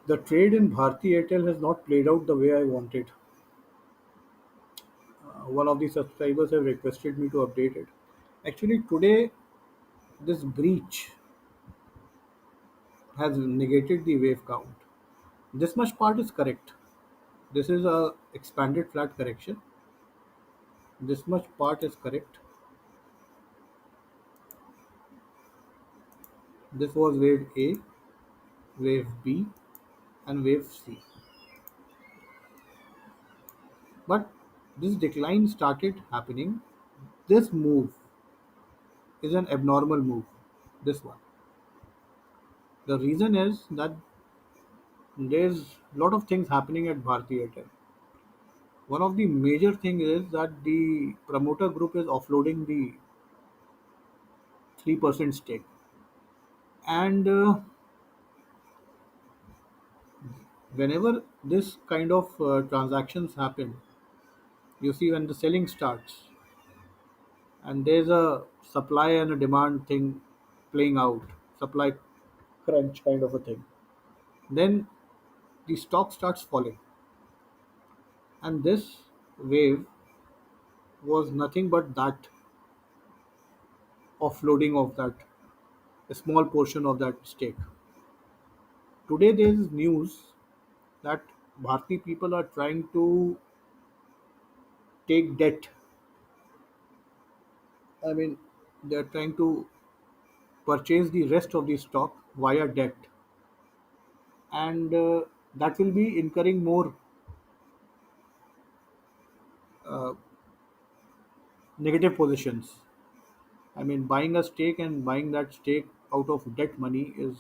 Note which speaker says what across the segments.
Speaker 1: The trade in Bharti Airtel has not played out the way I wanted. One of the subscribers have requested me to update it. Actually, today this breach has negated the wave count. This much part is correct. This is a expanded flat correction. This much part is correct. This was wave A, wave B, and wave C. But this decline started happening. This move is an abnormal move. This one. The reason is that there's a lot of things happening at Bharti Airtel. One of the major things is that the promoter group is offloading the 3% stake. And whenever this kind of transactions happen, you see when the selling starts and there's a supply and a demand thing playing out, supply crunch kind of a thing, then the stock starts falling. And this wave was nothing but that offloading of that a small portion of that stake. Today there is news that Bharti people are trying to take debt. I mean, they are trying to purchase the rest of the stock via debt, and that will be incurring more uh, negative positions. I mean, buying a stake and buying that stake out of debt money is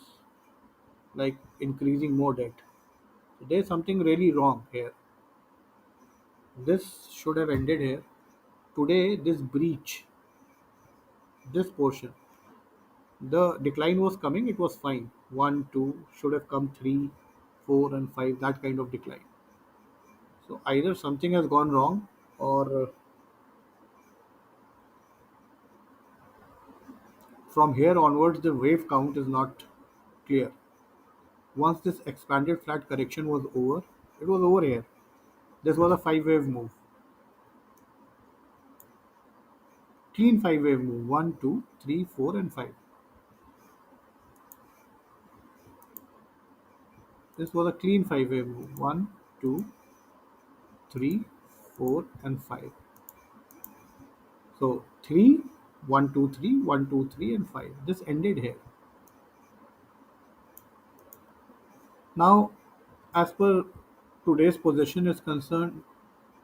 Speaker 1: like increasing more debt. So there's something really wrong here. This should have ended here. Today, this breach, this portion, the decline was coming, it was fine. 1, 2, should have come 3, 4, and 5, that kind of decline. So either something has gone wrong, or from here onwards, the wave count is not clear. Once this expanded flat correction was over, it was over here. This was a 5 wave move. Clean 5 wave move. 1, 2, 3, 4, and 5. This was a clean 5 wave move. 1, 2, 3, 4, and 5. So 3, 1, 2, 3, 1, 2, 3, and 5. This ended here. Now, as per today's position is concerned,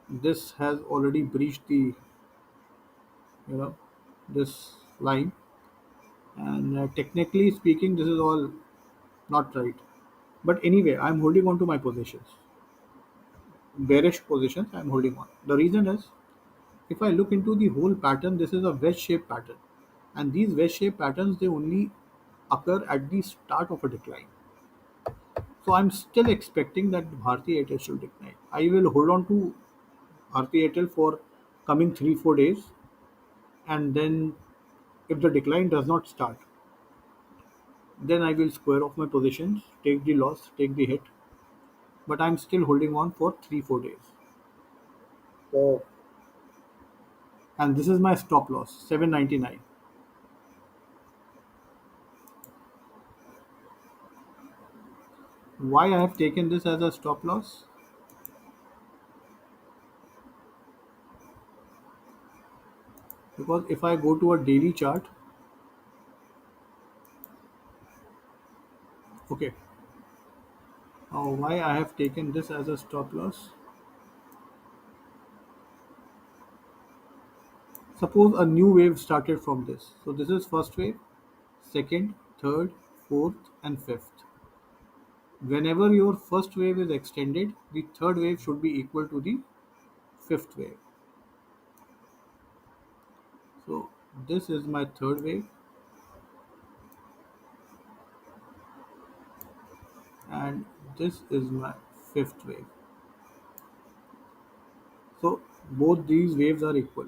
Speaker 1: this has already breached the you know this line, and technically speaking, this is all not right. But anyway, I'm holding on to my positions, bearish positions. I'm holding on. The reason is, if I look into the whole pattern, this is a wedge-shaped pattern, and these wedge-shaped patterns, they only occur at the start of a decline. So I'm still expecting that Bharti Airtel should decline. I will hold on to Bharti Airtel for coming 3 4 days, and then if the decline does not start, then I will square off my positions, take the loss, take the hit. But I'm still holding on for 3 4 days. So, and this is my stop loss, 799. Why I have taken this as a stop loss? Because if I go to a daily chart, okay, why I have taken this as a stop loss? Suppose a new wave started from this. So this is first wave, second, third, fourth, and fifth. Whenever your first wave is extended, the third wave should be equal to the fifth wave. So this is my third wave, and this is my fifth wave. So both these waves are equal.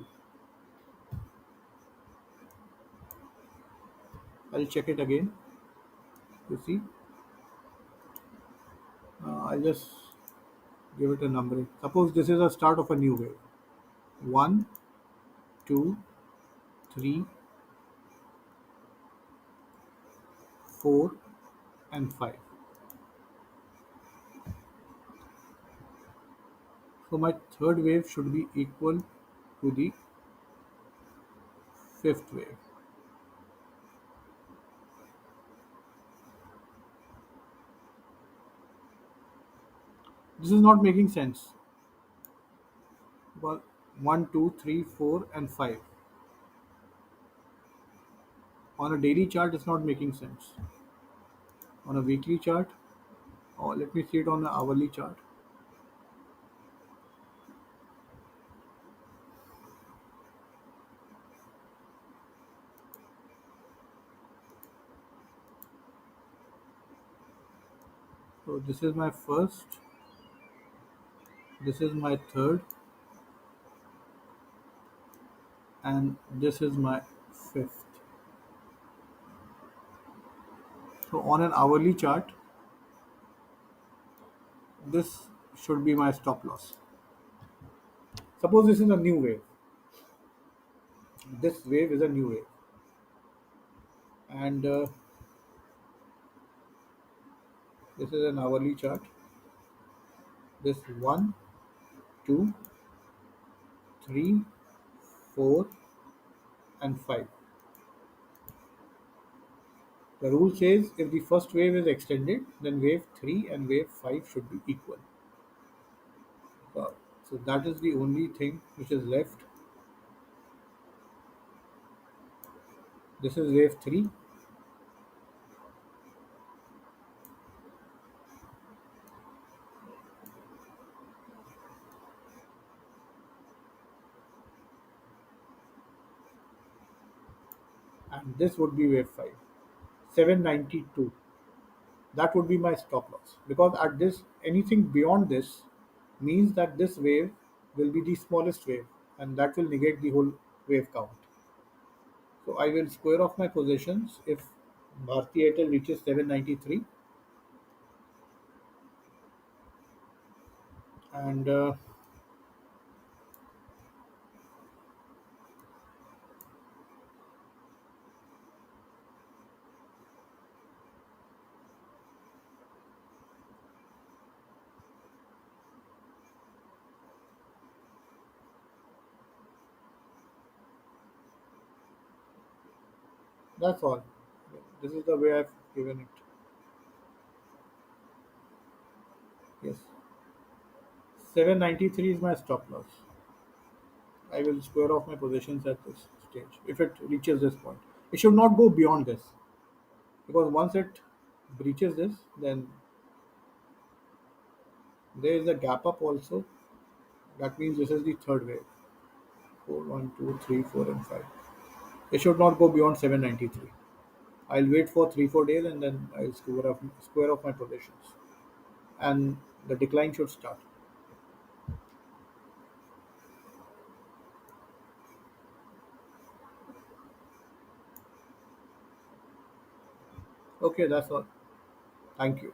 Speaker 1: I'll check it again. You see, I'll just give it a numbering. Suppose this is the start of a new wave. One, two, three, four, and five. So my third wave should be equal to the fifth wave. This is not making sense. But one, two, three, four, and five. On a daily chart, it's not making sense. On a weekly chart, or let me see it on an hourly chart. So this is my first, this is my third, and this is my fifth. So on an hourly chart, this should be my stop loss. Suppose this is a new wave. This wave is a new wave, and this is an hourly chart. This one, two, three, four, and five. The rule says if the first wave is extended, then wave 3 and wave 5 should be equal. So that is the only thing which is left. This is wave 3, and this would be wave 5. 792. That would be my stop loss, because at this, anything beyond this means that this wave will be the smallest wave, and that will negate the whole wave count. So I will square off my positions if Bharti Airtel reaches 793, and that's all. This is the way I've given it. Yes. 793 is my stop loss. I will square off my positions at this stage if it reaches this point. It should not go beyond this, because once it breaches this, then there is a gap up also. That means this is the third wave. 4, 1, 2, 3, 4, and 5. It should not go beyond 793. I'll wait for 3, 4 days and then I'll square off my positions. And the decline should start. Okay, that's all. Thank you.